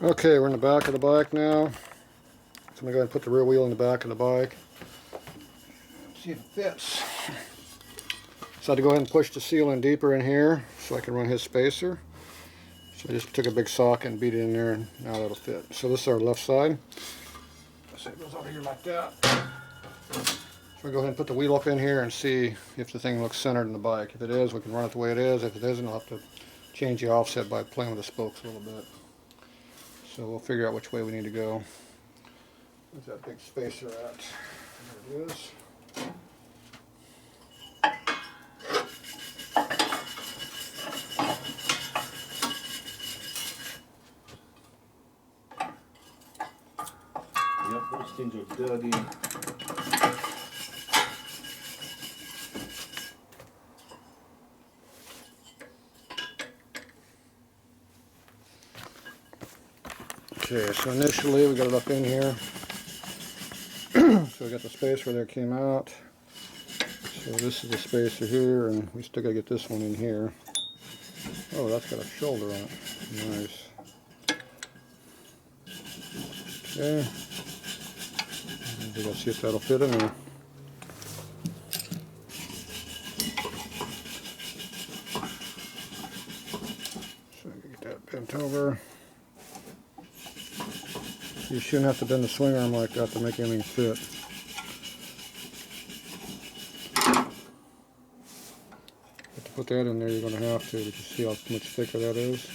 Okay, we're in the back of the bike now. So I'm going to go ahead and put the rear wheel in the back of the bike. See if it fits. So I had to go ahead and push the seal in deeper in here so I can run his spacer. So I just took a big socket and beat it in there, and now that'll fit. So this is our left side. So it goes over here like that. So we go ahead and put the wheel up in here and see if the thing looks centered in the bike. If it is, we can run it the way it is. If it isn't, I'll have to change the offset by playing with the spokes a little bit. So we'll figure out which way we need to go. Where's that big spacer at? There it is. Yep, those things are dug in. Okay, so initially we got it up in here. So we got the spacer there, came out. So this is the spacer here, and we still gotta get this one in here. Oh, that's got a shoulder on it. Nice. Okay. We gotta see if that'll fit in there. So get that bent over. You shouldn't have to bend the swing arm like that to make anything fit. But to put that in there, you're going to have to. But you see how much thicker that is?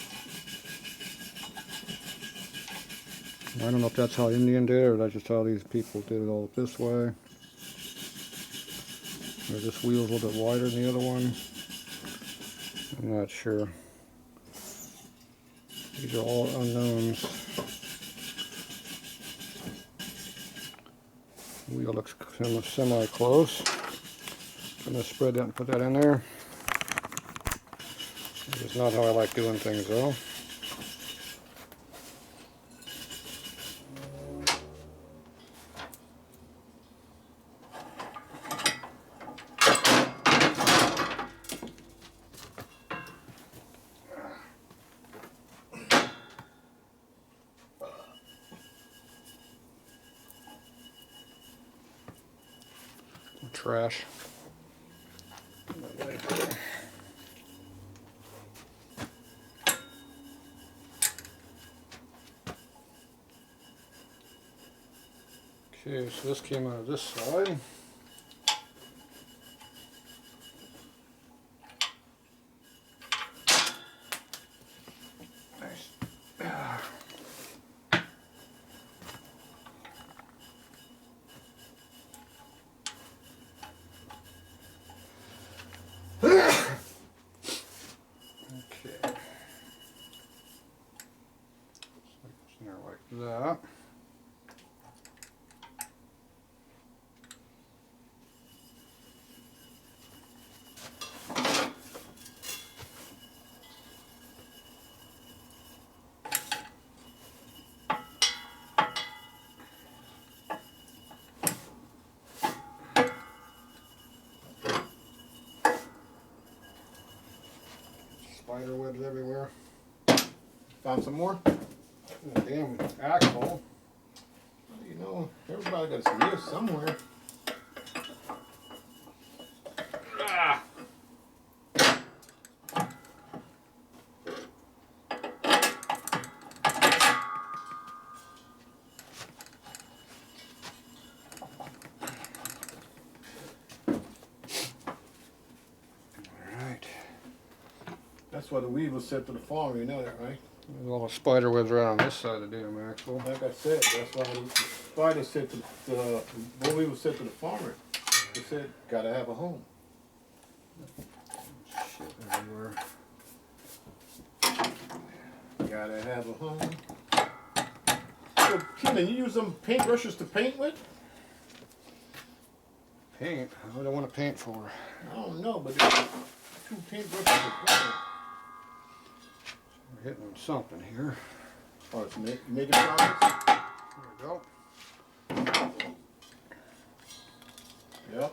I don't know if that's how Indian did it, or that's just how these people did it all this way. Or this wheel's a little bit wider than the other one. I'm not sure. These are all unknowns. Wheel looks semi-close. I'm going to spread that and put that in there. It's not how I like doing things though. Trash. Okay, so this came out of this side. Nice. Like that. Spider webs everywhere. Found some more? Oh, damn axle. You know, everybody got some use somewhere. Ah. Alright. That's why the weave was set to the farm, you know that, right? There's all the spider webs right on this side of the damn axle. Like I said, that's why the spider said to the when we was set to the farmer. They said, gotta have a home. Shit everywhere. Gotta have a home. So, Kenan, you use them paintbrushes to paint with? Paint? What do I want to paint for? I don't know, but there's 2 paintbrushes to paint. We're hitting on something here. Oh, it's making progress? There we go. Yep,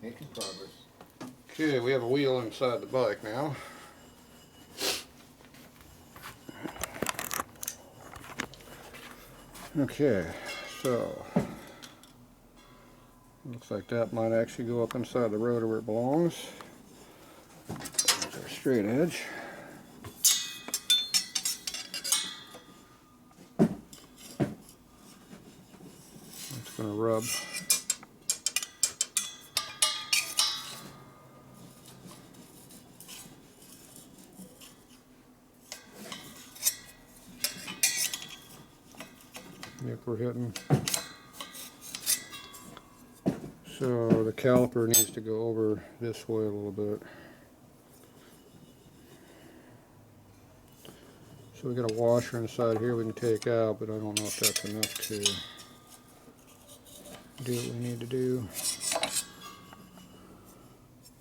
making progress. Okay, we have a wheel inside the bike now. Okay, so looks like that might actually go up inside the rotor where it belongs. There's our straight edge. It's going to rub. If we're hitting. So the caliper needs to go over this way a little bit. So we got a washer inside here we can take out, but I don't know if that's enough to do what we need to do.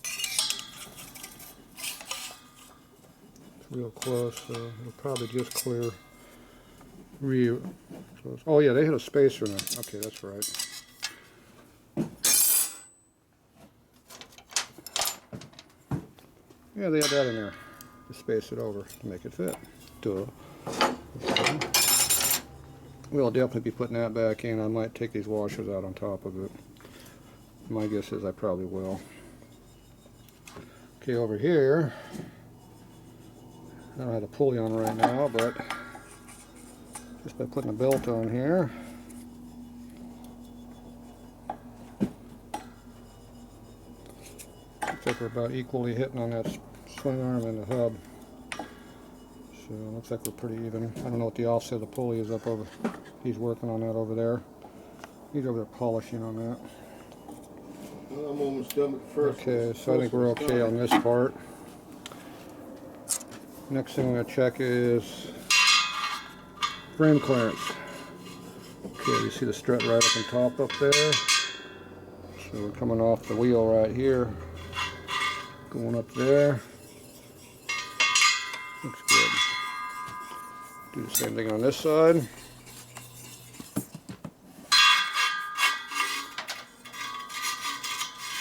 It's real close, so it'll probably just clear. Oh yeah, they had a spacer in it. Okay, that's right. Yeah, they had that in there to space it over to make it fit. Duh. We'll definitely be putting that back in. I might take these washers out on top of it. My guess is I probably will. Okay, over here, I don't have the pulley on right now, but just by putting a belt on here, looks like we're about equally hitting on that swing arm and the hub. So it looks like we're pretty even. I don't know what the offset of the pulley is up over. He's working on that over there. He's over there polishing on that. Well, I'm almost done with the first. Okay, so I think we're okay on this part. Next thing I'm going to check is frame clearance. Okay, you see the strut right up on top up there. So we're coming off the wheel right here, going up there. Looks good. Do the same thing on this side.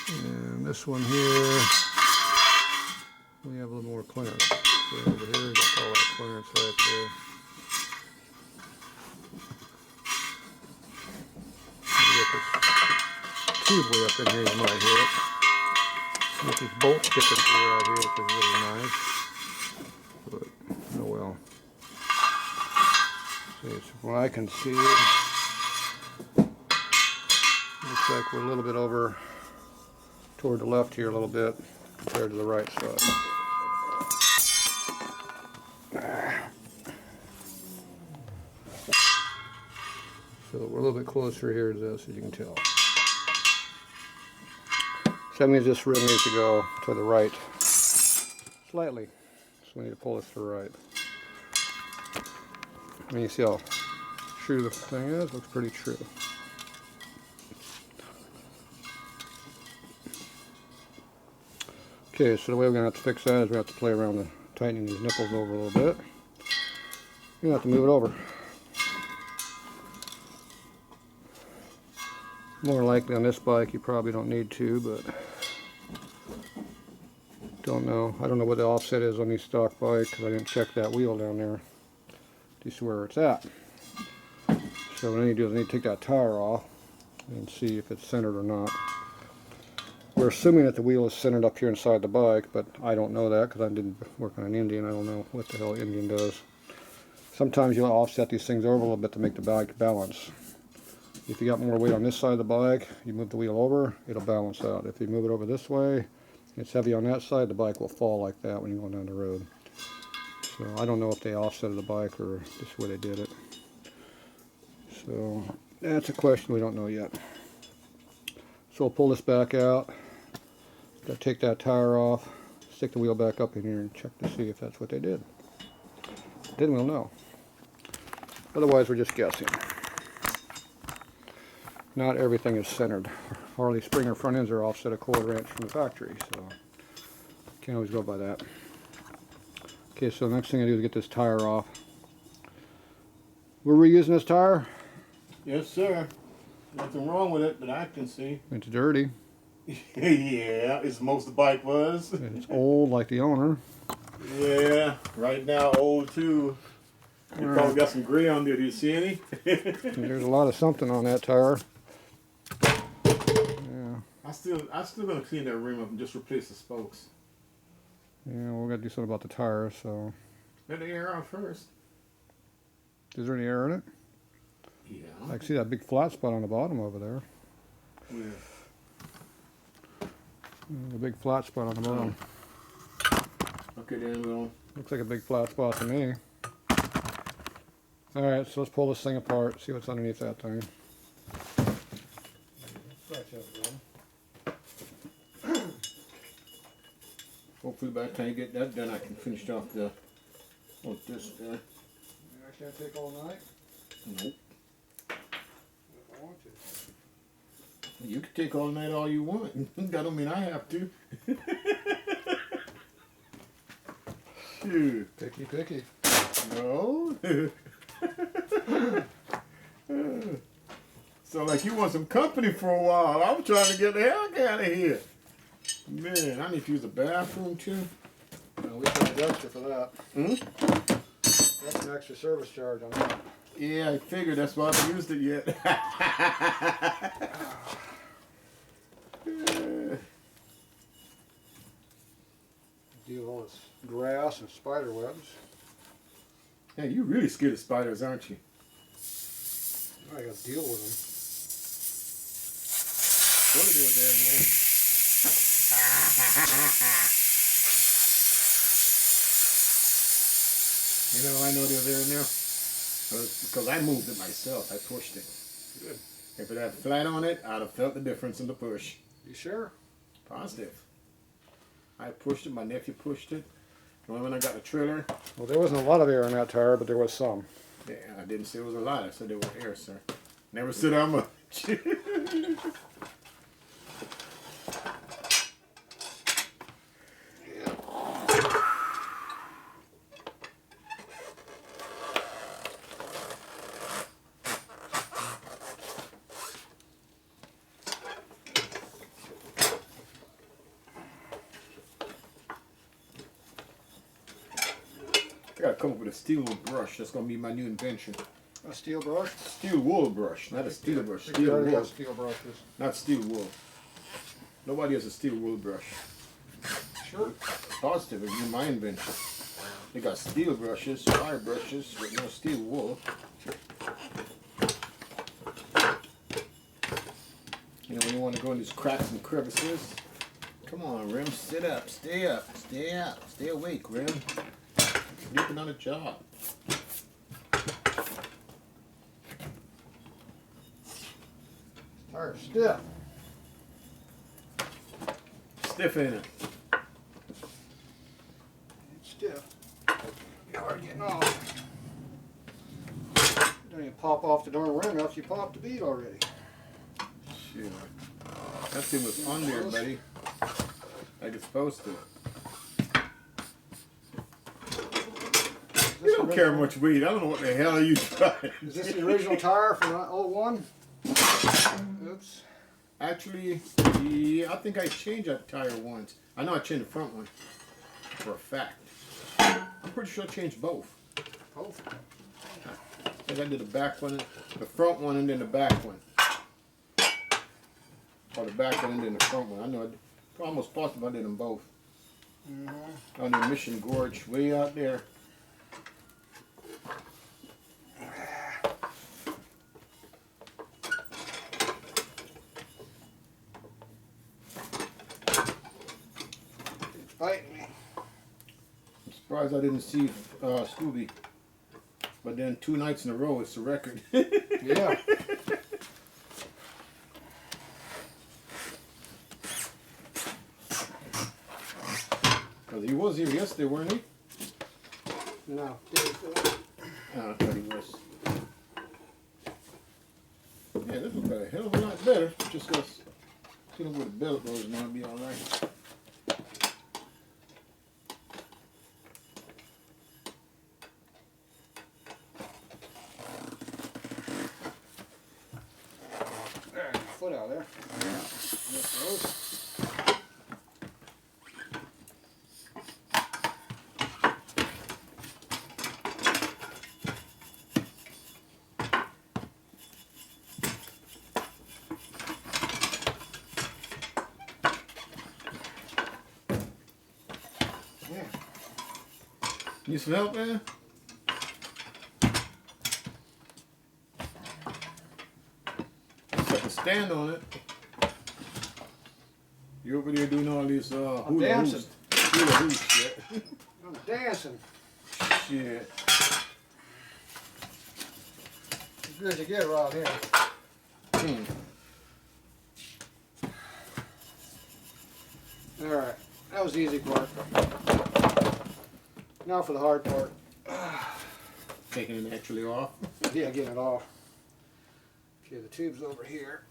And this one here, we have a little more clearance. So over here, we got all that clearance right there. Get this tube way up in here, you might hear it. Get these bolts sticking through right here, which is really nice. But, oh well. See, so from what I can see, looks like we're a little bit over toward the left here a little bit compared to the right side. So we're a little bit closer here to this, as you can tell. So that means this rim needs to go to the right slightly. So we need to pull this to the right. I mean, you see how true the thing is? Looks pretty true. Okay, so the way we're going to have to fix that is we have to play around with tightening these nipples over a little bit. You're going to have to move it over. More likely on this bike you probably don't need to, but don't know. I don't know what the offset is on these stock bikes because I didn't check that wheel down there to see where it's at. So what I need to do is I need to take that tire off and see if it's centered or not. We're assuming that the wheel is centered up here inside the bike, but I don't know that because I didn't work on an Indian. I don't know what the hell Indian does. Sometimes you'll offset these things over a little bit to make the bike balance. If you got more weight on this side of the bike, you move the wheel over, it'll balance out. If you move it over this way, it's heavy on that side, the bike will fall like that when you're going down the road. So I don't know if they offsetted the bike or just where they did it. So that's a question we don't know yet. So we'll pull this back out. Got to take that tire off, stick the wheel back up in here and check to see if that's what they did. Then we'll know. Otherwise we're just guessing. Not everything is centered. Harley Springer front ends are offset a 1/4 inch from the factory, so can't always go by that. Okay, so the next thing I do is get this tire off. We're reusing this tire? Yes, sir. Nothing wrong with it that I can see. It's dirty. Yeah, as most of the bike was. It's old like the owner. Yeah, right now old too. You probably got some gray on there. Do you see any? There's a lot of something on that tire. Yeah. I still gonna clean that rim up and just replace the spokes. Yeah, we're gonna do something about the tires, so. Let the air out first. Is there any air in it? Yeah. I can see that big flat spot on the bottom over there. Where? The big flat spot on the bottom. Okay, then we'll. Looks like a big flat spot to me. Alright, so let's pull this thing apart, see what's underneath that thing. Hopefully by the time you get that done, I can finish off the. What's this there? I can't take all night? Nope. If I want to. You can take all night all you want. That don't mean I have to. Shoot. Picky. No. So like you want some company for a while. I'm trying to get the heck out of here. Man, I need to use the bathroom too. No, we charge extra for that. Hmm? That's an extra service charge on that. Yeah, I figured that's why I haven't used it yet. Deal with all this grass and spider webs. Yeah, you really scared of spiders, aren't you? I gotta deal with them. What are they there, man? You know, I know they're there now. Because I moved it myself. I pushed it. Good. If it had flat on it, I'd have felt the difference in the push. You sure? Positive. I pushed it. My nephew pushed it. When I got the trailer. Well, there wasn't a lot of air in that tire, but there was some. Yeah, I didn't say it was a lot. I said there was air, sir. Never said how much. I gotta come up with a steel brush. That's gonna be my new invention. A steel brush? Steel wool brush, not a steel brush. You Steel already wool, have steel brushes. not steel wool. Nobody has a steel wool brush. Sure. Positive, it'd be my invention. They got steel brushes, wire brushes, with no steel wool. You know, when you want to go in these cracks and crevices. Come on, Rim, sit up, stay up, stay up, stay awake, Rim. Sleeping on a job. Tire's stiff. Stiff in it. It's stiff. You're already getting off. Don't even pop off the darn rim, else you popped the bead already. Shoot. That thing was on there, buddy. Like it's supposed to. You don't carry much weight. I don't know what the hell you trying. Is this the original tire from the old one? Oops. Actually, yeah, I think I changed that tire once. I know I changed the front one for a fact. I'm pretty sure I changed both. Both. I think I did the back one, the front one, and then the back one. Or the back one and then the front one. I know. It's almost possible I did them both. On the Mission Gorge, way out there. It's biting me. I'm surprised I didn't see Scooby. But then 2 nights in a row, it's a record. Yeah. Because he was here yesterday, weren't he? No. Oh, I thought he was. Yeah, this looks a hell of a lot better. Just because, see where the belt goes now, it'll be alright. There's a foot out there. Yeah. There it goes. Need some help, man? Set the stand on it. You over there doing all this I'm dancing. Hula hoop shit. I'm dancing. Shit. As good as you get around here. Alright, that was the easy part. Now for the hard part. Taking it actually off. Yeah, getting it off. Okay, the tube's over here.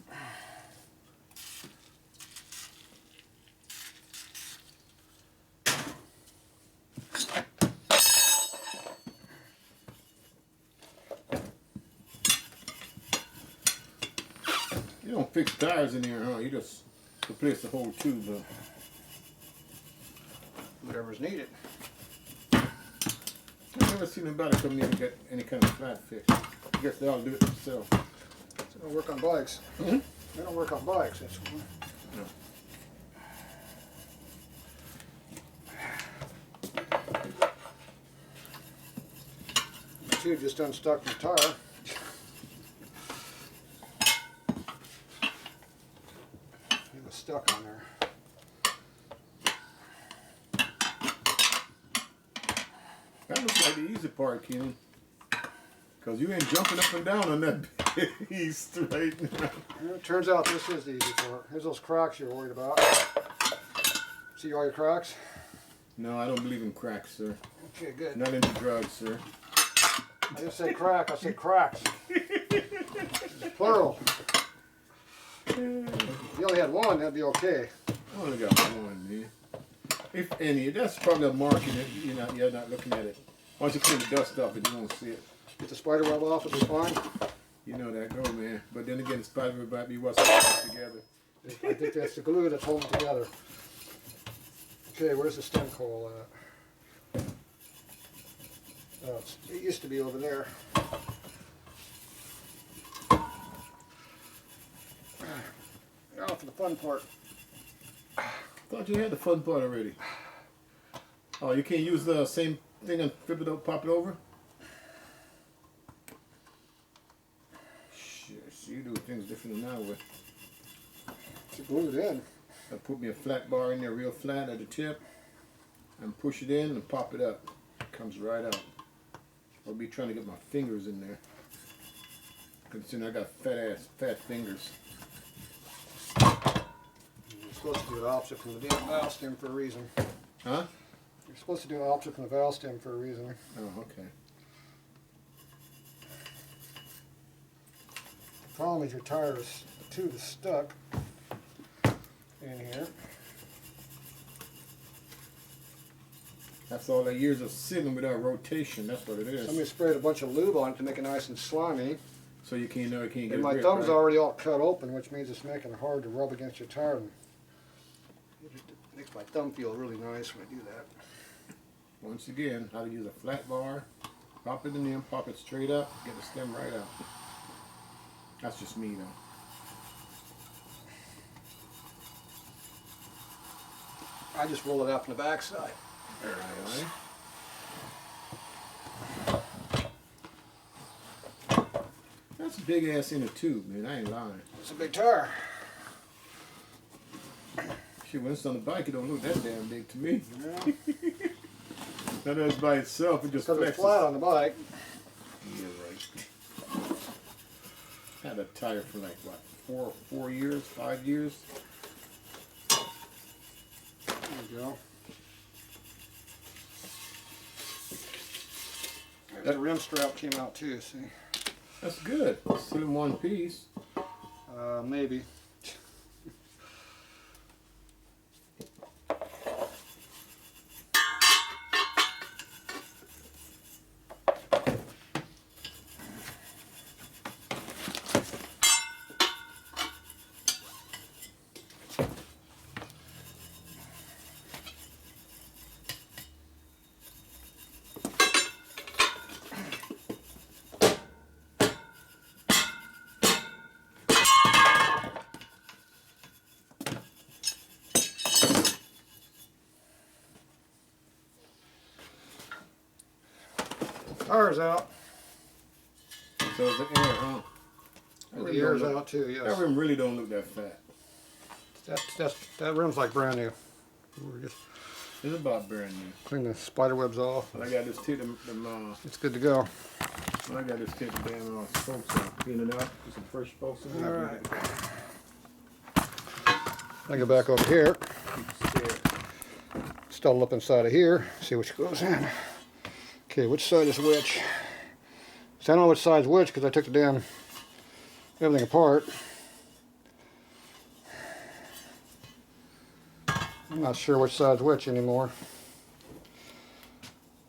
You don't fix tires in here, huh? You just replace the whole tube, huh? Whatever's needed. I've never seen anybody come in and get any kind of flat fix. I guess they all do it themselves. They don't work on bikes. Hmm? They don't work on bikes, that's why. No. The tube just unstuck the tire. It was stuck on there. That looks like the easy part, Kenny. Because you ain't jumping up and down on that beast right now. Well, it turns out this is the easy part. Here's those cracks you're worried about. See all your cracks? No, I don't believe in cracks, sir. Okay, good. Not into drugs, sir. I didn't say crack, I said cracks. Plural. If you only had one, that'd be okay. I only got one, man. If any, that's probably a mark in it. You're not looking at it. Once you clean the dust off it, you won't see it. Get the spider web off, it'll be fine. You know that go, man. But then again, the spider web might be what's holding it together. I think that's the glue that's holding it together. Okay, where's the stem coil at? Oh, it used to be over there. Now for the fun part. Thought you had the fun part already. Oh, you can't use the same thing and flip it up, pop it over? Shit, so you do things different than I would. It's glued in. I put me a flat bar in there, real flat at the tip, and push it in and pop it up. It comes right out. I'll be trying to get my fingers in there. Considering I got fat fingers. You're supposed to do the opposite from the valve stem for a reason. Huh? You're supposed to do the opposite from the valve stem for a reason. Oh, okay. The problem is your tire is, the tube is stuck in here. That's all the years of sitting without rotation. That's what it is. Somebody sprayed a bunch of lube on it to make it nice and slimy. So you can't get And a my grip, thumb's right? already all cut open, which means it's making it hard to rub against your tire. And it makes my thumb feel really nice when I do that. Once again, how to use a flat bar, pop it in there, pop it straight up, get the stem right out. That's just me though. I just roll it out from the backside. Alright. That's a big ass inner tube, man. I ain't lying. It's a big tire. Shit, when it's on the bike, it don't look that damn big to me. Yeah. Now that's by itself, it just Because flexes. it's flat on the bike. Yeah, right. Had a tire for like what, 4 years, 5 years. There you go. The rim strap came out too, see? That's good. Still in one piece. Maybe. Tire's out. So is the air, huh? The air's out too, yes. That rim really don't look that fat. That rim's like brand new. We're just It's about brand new. clean the spider webs off. When I got this tip, It's good to go. when I got this tip, the damn spokes on. Clean it out. Put some fresh spokes in there. Alright. I go back over here. Install it up inside of here. See which goes in. Okay, which side is which? So I don't know which side's which because I took the damn everything apart. I'm not sure which side's which anymore.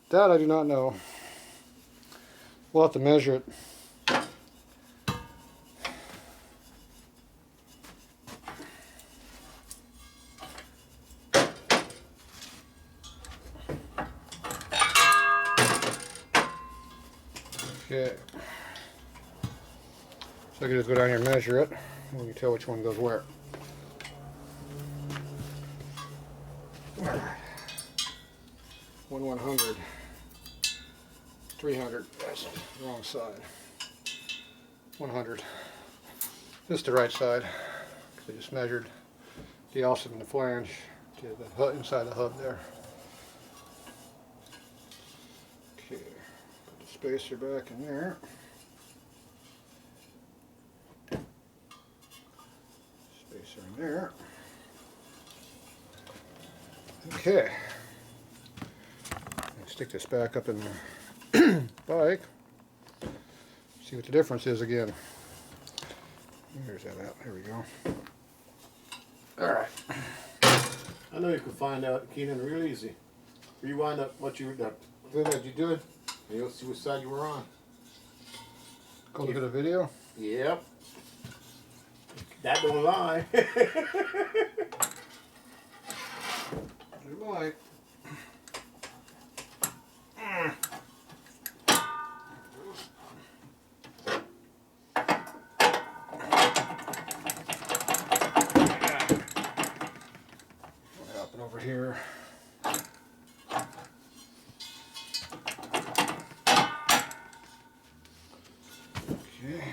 That I do not know. We'll have to measure it. Okay. So I can just go down here and measure it, and we can tell which one goes where. 1/100, 300. That's the wrong side. 100. This is the right side. I just measured the offset in the flange to the hub inside the hub there. Okay, put the spacer back in there. Spacer in there. Okay. Stick this back up in the bike. See what the difference is again. There's that out. There we go. Alright. I know you can find out, Keenan, real easy. Rewind up what you that thing that you did, and you'll see which side you were on. Go look at a video. Yep. That don't lie. You might. What happened over here? Okay.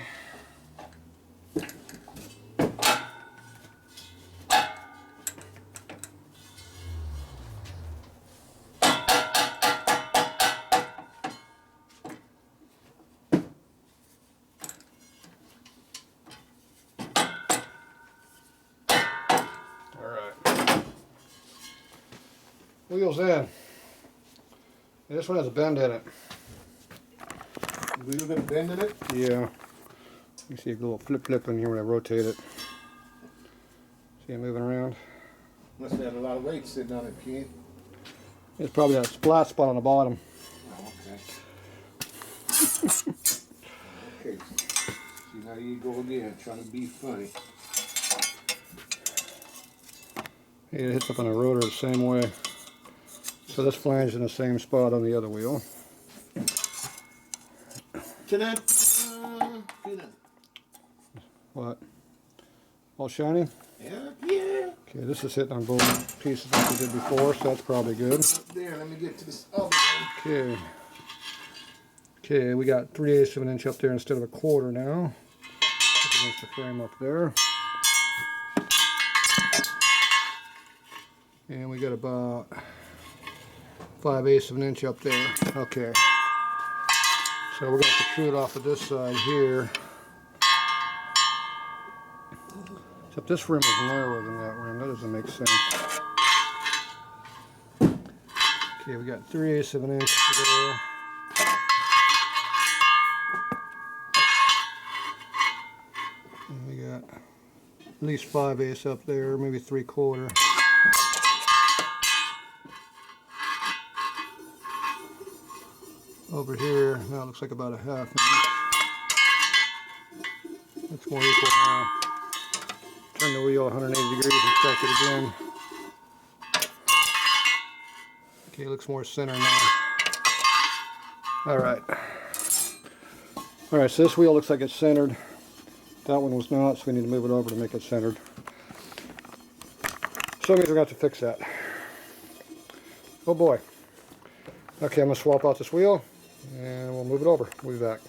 Wheels in. And this one has a bend in it. The wheel got a bend in it? Yeah. You see a little flip in here when I rotate it. See it moving around? Must have had a lot of weight sitting on it, Keen. It's probably a flat spot on the bottom. Oh, okay. Okay. See, now you go again, trying to be funny. It hits up on the rotor the same way. So this flange is in the same spot on the other wheel. What? All shiny? Yeah, yeah. Okay, this is hitting on both pieces like we did before, so that's probably good. There, let me get to this other one. Okay. Okay, we got 3/8 of an inch up there instead of a quarter now. Up against the frame up there. And we got about 5/8 of an inch up there. Okay. So we're going to have to protrude off of this side here. Except this rim is narrower than that rim. That doesn't make sense. Okay, we got 3/8 of an inch there. And we got at least 5/8 up there, maybe 3/4. Over here, now it looks like about a 1/2 inch. Looks more equal now. Turn the wheel 180 degrees and check it again. Okay, it looks more center now. Alright. Alright, so this wheel looks like it's centered. That one was not, so we need to move it over to make it centered. So that means we're going to have to fix that. Oh boy. Okay, I'm going to swap out this wheel. And we'll move it over. We'll be back.